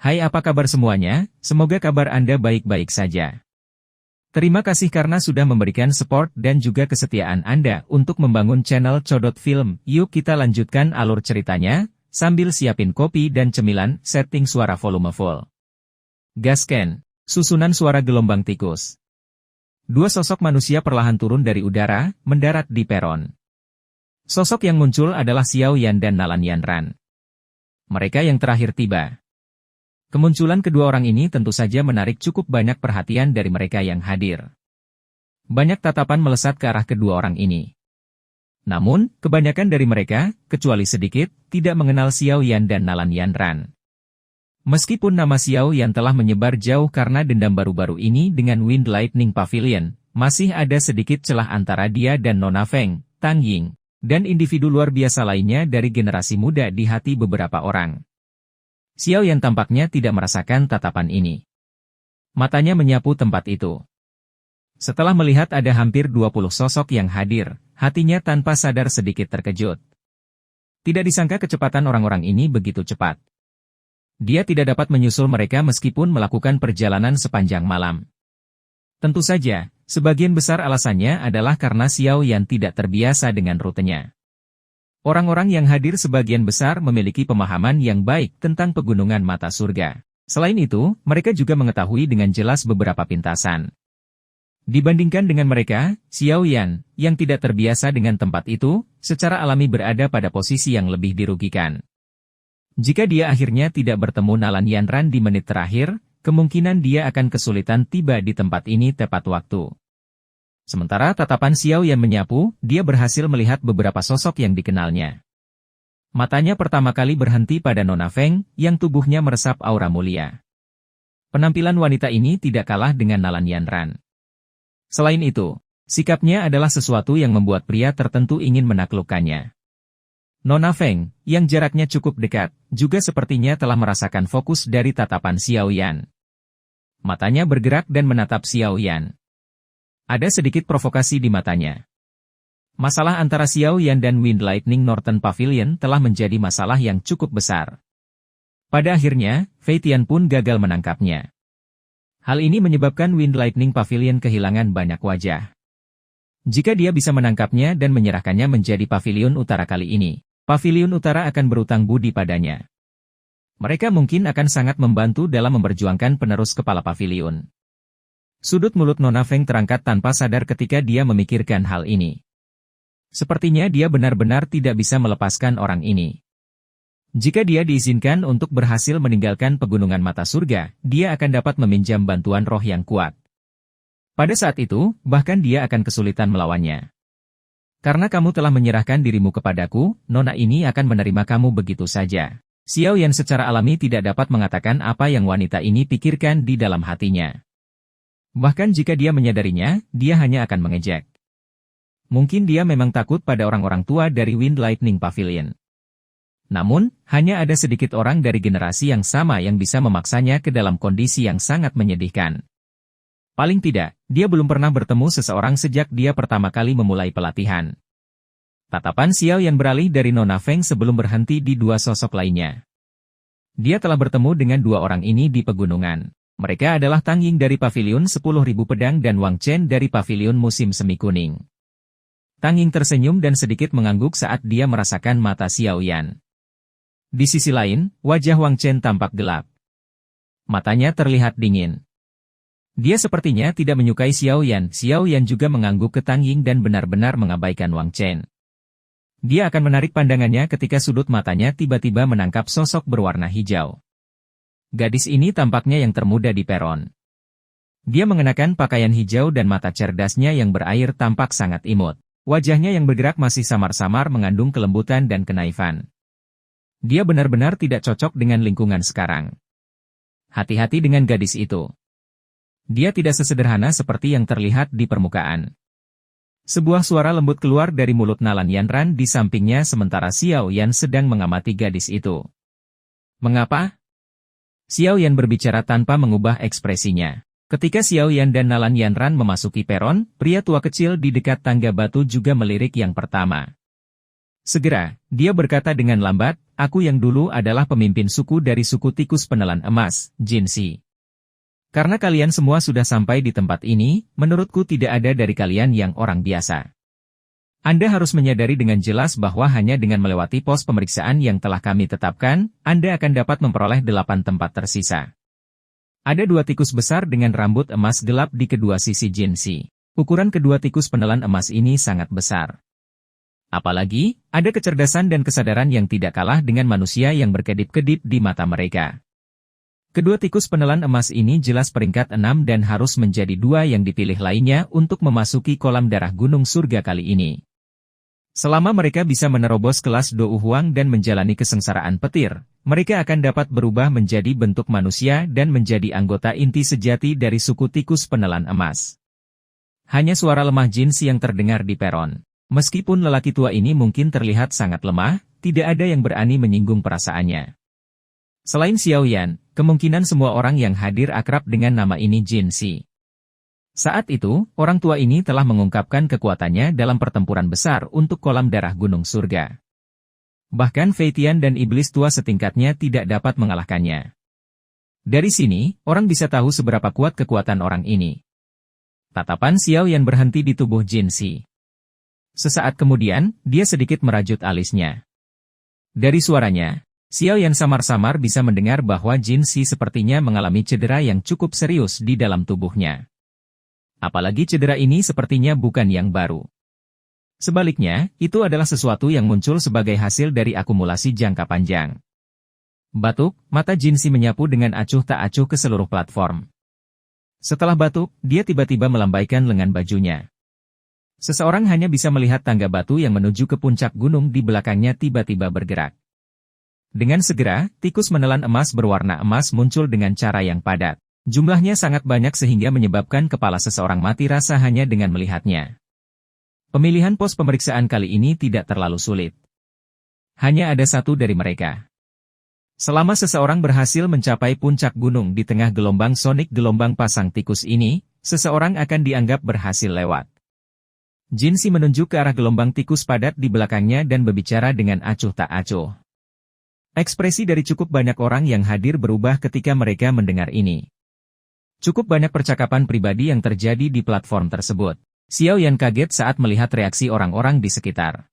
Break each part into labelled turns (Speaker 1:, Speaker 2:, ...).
Speaker 1: Hai, apa kabar semuanya? Semoga kabar Anda baik-baik saja. Terima kasih karena sudah memberikan support dan juga kesetiaan Anda untuk membangun channel Codot Film. Yuk kita lanjutkan alur ceritanya, sambil siapin kopi dan cemilan, setting suara volume full. Gasken, susunan suara gelombang tikus. Dua sosok manusia perlahan turun dari udara, mendarat di peron. Sosok yang muncul adalah Xiao Yan dan Nalan Yanran. Mereka yang terakhir tiba. Kemunculan kedua orang ini tentu saja menarik cukup banyak perhatian dari mereka yang hadir. Banyak tatapan melesat ke arah kedua orang ini. Namun, kebanyakan dari mereka, kecuali sedikit, tidak mengenal Xiao Yan dan Nalan Yanran. Meskipun nama Xiao Yan telah menyebar jauh karena dendam baru-baru ini dengan Wind Lightning Pavilion, masih ada sedikit celah antara dia dan Nona Feng, Tang Ying, dan individu luar biasa lainnya dari generasi muda di hati beberapa orang. Xiao Yan tampaknya tidak merasakan tatapan ini. Matanya menyapu tempat itu. Setelah melihat ada hampir 20 sosok yang hadir, hatinya tanpa sadar sedikit terkejut. Tidak disangka kecepatan orang-orang ini begitu cepat. Dia tidak dapat menyusul mereka meskipun melakukan perjalanan sepanjang malam. Tentu saja, sebagian besar alasannya adalah karena Xiao Yan tidak terbiasa dengan rutenya. Orang-orang yang hadir sebagian besar memiliki pemahaman yang baik tentang pegunungan mata surga. Selain itu, mereka juga mengetahui dengan jelas beberapa pintasan. Dibandingkan dengan mereka, Xiao Yan, yang tidak terbiasa dengan tempat itu, secara alami berada pada posisi yang lebih dirugikan. Jika dia akhirnya tidak bertemu Nalan Yanran di menit terakhir, kemungkinan dia akan kesulitan tiba di tempat ini tepat waktu. Sementara tatapan Xiao Yan menyapu, dia berhasil melihat beberapa sosok yang dikenalnya. Matanya pertama kali berhenti pada Nona Feng, yang tubuhnya meresap aura mulia. Penampilan wanita ini tidak kalah dengan Nalan Yanran. Selain itu, sikapnya adalah sesuatu yang membuat pria tertentu ingin menaklukkannya. Nona Feng, yang jaraknya cukup dekat, juga sepertinya telah merasakan fokus dari tatapan Xiao Yan. Matanya bergerak dan menatap Xiao Yan. Ada sedikit provokasi di matanya. Masalah antara Xiao Yan dan Wind Lightning Northern Pavilion telah menjadi masalah yang cukup besar. Pada akhirnya, Fei Tian pun gagal menangkapnya. Hal ini menyebabkan Wind Lightning Pavilion kehilangan banyak wajah. Jika dia bisa menangkapnya dan menyerahkannya menjadi Pavilion Utara kali ini, Pavilion Utara akan berutang budi padanya. Mereka mungkin akan sangat membantu dalam memperjuangkan penerus kepala Pavilion. Sudut mulut Nona Feng terangkat tanpa sadar ketika dia memikirkan hal ini. Sepertinya dia benar-benar tidak bisa melepaskan orang ini. Jika dia diizinkan untuk berhasil meninggalkan pegunungan mata surga, dia akan dapat meminjam bantuan roh yang kuat. Pada saat itu, bahkan dia akan kesulitan melawannya. Karena kamu telah menyerahkan dirimu kepadaku, Nona ini akan menerima kamu begitu saja. Xiao Yan secara alami tidak dapat mengatakan apa yang wanita ini pikirkan di dalam hatinya. Bahkan jika dia menyadarinya, dia hanya akan mengejek. Mungkin dia memang takut pada orang-orang tua dari Wind Lightning Pavilion. Namun, hanya ada sedikit orang dari generasi yang sama yang bisa memaksanya ke dalam kondisi yang sangat menyedihkan. Paling tidak, dia belum pernah bertemu seseorang sejak dia pertama kali memulai pelatihan. Tatapan Xiao Yan beralih dari Nona Feng sebelum berhenti di dua sosok lainnya. Dia telah bertemu dengan dua orang ini di pegunungan. Mereka adalah Tang Ying dari Pavilion 10.000 Pedang dan Wang Chen dari Pavilion Musim Semi Kuning. Tang Ying tersenyum dan sedikit mengangguk saat dia merasakan mata Xiao Yan. Di sisi lain, wajah Wang Chen tampak gelap. Matanya terlihat dingin. Dia sepertinya tidak menyukai Xiao Yan. Xiao Yan juga mengangguk ke Tang Ying dan benar-benar mengabaikan Wang Chen. Dia akan menarik pandangannya ketika sudut matanya tiba-tiba menangkap sosok berwarna hijau. Gadis ini tampaknya yang termuda di peron. Dia mengenakan pakaian hijau dan mata cerdasnya yang berair tampak sangat imut. Wajahnya yang bergerak masih samar-samar mengandung kelembutan dan kenaifan. Dia benar-benar tidak cocok dengan lingkungan sekarang. Hati-hati dengan gadis itu. Dia tidak sesederhana seperti yang terlihat di permukaan. Sebuah suara lembut keluar dari mulut Nalan Yanran di sampingnya sementara Xiao Yan sedang mengamati gadis itu. Mengapa? Xiao Yan berbicara tanpa mengubah ekspresinya. Ketika Xiao Yan dan Nalan Yanran memasuki peron, pria tua kecil di dekat tangga batu juga melirik yang pertama. Segera, dia berkata dengan lambat, aku yang dulu adalah pemimpin suku dari suku tikus penelan emas, Jinsi. Karena kalian semua sudah sampai di tempat ini, menurutku tidak ada dari kalian yang orang biasa. Anda harus menyadari dengan jelas bahwa hanya dengan melewati pos pemeriksaan yang telah kami tetapkan, Anda akan dapat memperoleh 8 tempat tersisa. Ada 2 tikus besar dengan rambut emas gelap di kedua sisi Jinsi. Ukuran kedua tikus penelan emas ini sangat besar. Apalagi, ada kecerdasan dan kesadaran yang tidak kalah dengan manusia yang berkedip-kedip di mata mereka. Kedua tikus penelan emas ini jelas peringkat 6 dan harus menjadi 2 yang dipilih lainnya untuk memasuki kolam darah gunung surga kali ini. Selama mereka bisa menerobos kelas Dou Huang dan menjalani kesengsaraan petir, mereka akan dapat berubah menjadi bentuk manusia dan menjadi anggota inti sejati dari suku tikus penelan emas. Hanya suara lemah Jinsi yang terdengar di peron. Meskipun lelaki tua ini mungkin terlihat sangat lemah, tidak ada yang berani menyinggung perasaannya. Selain Xiao Yan, kemungkinan semua orang yang hadir akrab dengan nama ini Jinsi. Saat itu, orang tua ini telah mengungkapkan kekuatannya dalam pertempuran besar untuk kolam darah gunung surga. Bahkan Fei Tian dan iblis tua setingkatnya tidak dapat mengalahkannya. Dari sini, orang bisa tahu seberapa kuat kekuatan orang ini. Tatapan Xiao Yan berhenti di tubuh Jinsi. Sesaat kemudian, dia sedikit merajut alisnya. Dari suaranya, Xiao Yan samar-samar bisa mendengar bahwa Jinsi sepertinya mengalami cedera yang cukup serius di dalam tubuhnya. Apalagi cedera ini sepertinya bukan yang baru. Sebaliknya, itu adalah sesuatu yang muncul sebagai hasil dari akumulasi jangka panjang. Batuk, mata Jinsi menyapu dengan acuh tak acuh ke seluruh platform. Setelah batuk, dia tiba-tiba melambaikan lengan bajunya. Seseorang hanya bisa melihat tangga batu yang menuju ke puncak gunung di belakangnya tiba-tiba bergerak. Dengan segera, tikus menelan emas berwarna emas muncul dengan cara yang padat. Jumlahnya sangat banyak sehingga menyebabkan kepala seseorang mati rasa hanya dengan melihatnya. Pemilihan pos pemeriksaan kali ini tidak terlalu sulit. Hanya ada satu dari mereka. Selama seseorang berhasil mencapai puncak gunung di tengah gelombang sonik gelombang pasang tikus ini, seseorang akan dianggap berhasil lewat. Jinsi menunjuk ke arah gelombang tikus padat di belakangnya dan berbicara dengan acuh tak acuh. Ekspresi dari cukup banyak orang yang hadir berubah ketika mereka mendengar ini. Cukup banyak percakapan pribadi yang terjadi di platform tersebut. Xiao Yan kaget saat melihat reaksi orang-orang di sekitar.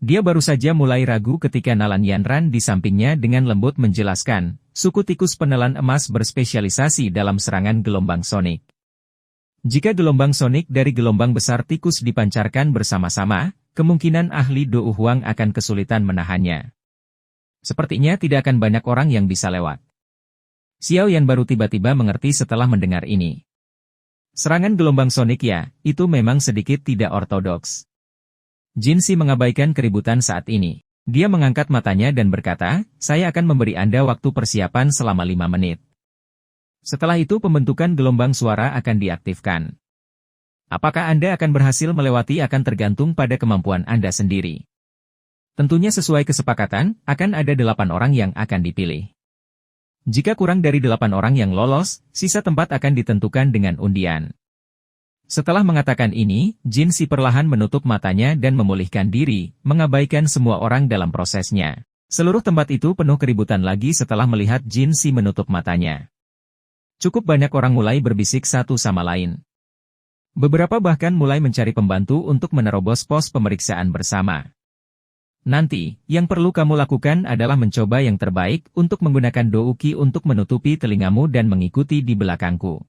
Speaker 1: Dia baru saja mulai ragu ketika Nalan Yanran di sampingnya dengan lembut menjelaskan, suku tikus penelan emas berspesialisasi dalam serangan gelombang sonik. Jika gelombang sonik dari gelombang besar tikus dipancarkan bersama-sama, kemungkinan ahli Dou Huang akan kesulitan menahannya. Sepertinya tidak akan banyak orang yang bisa lewat. Xiao Yan baru tiba-tiba mengerti setelah mendengar ini. Serangan gelombang sonik ya, itu memang sedikit tidak ortodoks. Jinsi mengabaikan keributan saat ini. Dia mengangkat matanya dan berkata, saya akan memberi Anda waktu persiapan selama 5 menit. Setelah itu pembentukan gelombang suara akan diaktifkan. Apakah Anda akan berhasil melewati akan tergantung pada kemampuan Anda sendiri. Tentunya sesuai kesepakatan, akan ada 8 orang yang akan dipilih. Jika kurang dari 8 orang yang lolos, sisa tempat akan ditentukan dengan undian. Setelah mengatakan ini, Jinsi perlahan menutup matanya dan memulihkan diri, mengabaikan semua orang dalam prosesnya. Seluruh tempat itu penuh keributan lagi setelah melihat Jinsi menutup matanya. Cukup banyak orang mulai berbisik satu sama lain. Beberapa bahkan mulai mencari pembantu untuk menerobos pos pemeriksaan bersama. Nanti, yang perlu kamu lakukan adalah mencoba yang terbaik untuk menggunakan Douki untuk menutupi telingamu dan mengikuti di belakangku.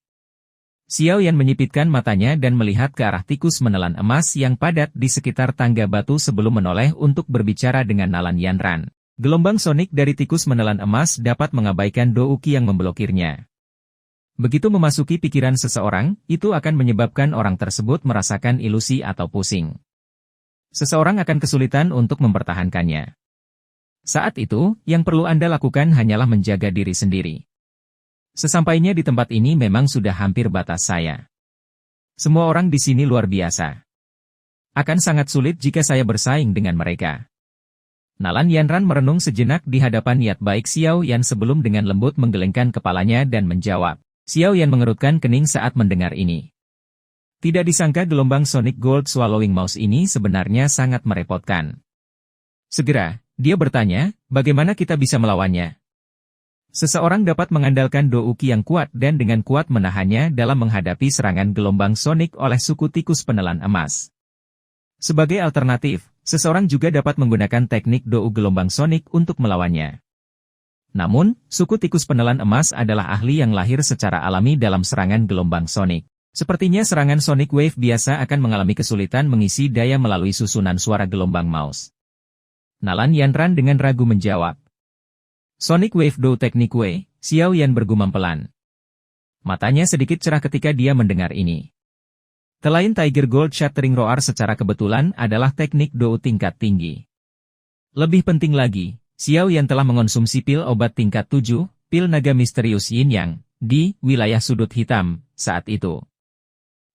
Speaker 1: Xiao Yan menyipitkan matanya dan melihat ke arah tikus menelan emas yang padat di sekitar tangga batu sebelum menoleh untuk berbicara dengan Nalan Yanran. Gelombang sonik dari tikus menelan emas dapat mengabaikan Douki yang memblokirnya. Begitu memasuki pikiran seseorang, itu akan menyebabkan orang tersebut merasakan ilusi atau pusing. Seseorang akan kesulitan untuk mempertahankannya. Saat itu, yang perlu Anda lakukan hanyalah menjaga diri sendiri. Sesampainya di tempat ini memang sudah hampir batas saya. Semua orang di sini luar biasa. Akan sangat sulit jika saya bersaing dengan mereka. Nalan Yanran merenung sejenak di hadapan niat baik Xiao Yan sebelum dengan lembut menggelengkan kepalanya dan menjawab. Xiao Yan mengerutkan kening saat mendengar ini. Tidak disangka gelombang Sonic Gold Swallowing Mouse ini sebenarnya sangat merepotkan. Segera, Dia bertanya, bagaimana kita bisa melawannya? Seseorang dapat mengandalkan Douki yang kuat dan dengan kuat menahannya dalam menghadapi serangan gelombang sonik oleh suku tikus penelan emas. Sebagai alternatif, seseorang juga dapat menggunakan teknik Dou gelombang sonik untuk melawannya. Namun, suku tikus penelan emas adalah ahli yang lahir secara alami dalam serangan gelombang sonik. Sepertinya serangan Sonic Wave biasa akan mengalami kesulitan mengisi daya melalui susunan suara gelombang mouse. Nalan Yanran dengan ragu menjawab. Sonic Wave Do Teknik Wei, Xiao Yan bergumam pelan. Matanya sedikit cerah ketika dia mendengar ini. Selain Tiger Gold Shattering Roar secara kebetulan adalah teknik Dou tingkat tinggi. Lebih penting lagi, Xiao Yan telah mengonsumsi pil obat tingkat 7, pil naga misterius Yin Yang, di wilayah sudut hitam, saat itu.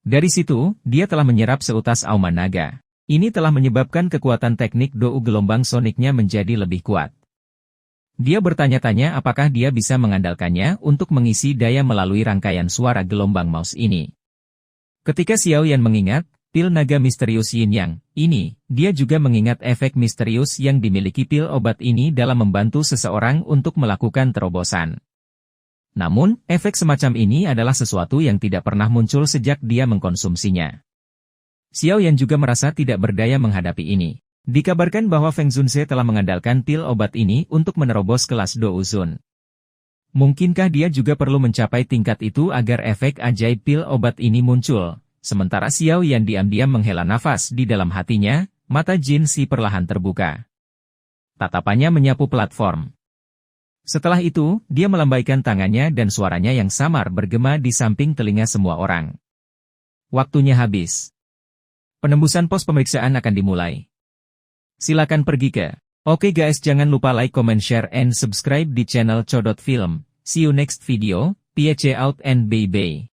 Speaker 1: Dari situ, dia telah menyerap seutas auman naga. Ini telah menyebabkan kekuatan teknik Dou gelombang soniknya menjadi lebih kuat. Dia bertanya-tanya apakah dia bisa mengandalkannya untuk mengisi daya melalui rangkaian suara gelombang mouse ini. Ketika Xiao Yan mengingat, pil naga misterius Yin Yang, ini, dia juga mengingat efek misterius yang dimiliki pil obat ini dalam membantu seseorang untuk melakukan terobosan. Namun, efek semacam ini adalah sesuatu yang tidak pernah muncul sejak dia mengkonsumsinya. Xiao Yan juga merasa tidak berdaya menghadapi ini. Dikabarkan bahwa Feng Zunze telah mengandalkan pil obat ini untuk menerobos kelas Douzun. Mungkinkah dia juga perlu mencapai tingkat itu agar efek ajaib pil obat ini muncul? Sementara Xiao Yan diam-diam menghela nafas di dalam hatinya, mata Jin Si perlahan terbuka. Tatapannya menyapu platform. Setelah itu, dia melambaikan tangannya dan suaranya yang samar bergema di samping telinga semua orang. Waktunya habis. Penembusan pos pemeriksaan akan dimulai. Silakan pergi ke. Oke guys, jangan lupa like, comment, share, and subscribe di channel Codot Film. See you next video. Peace out and bye-bye.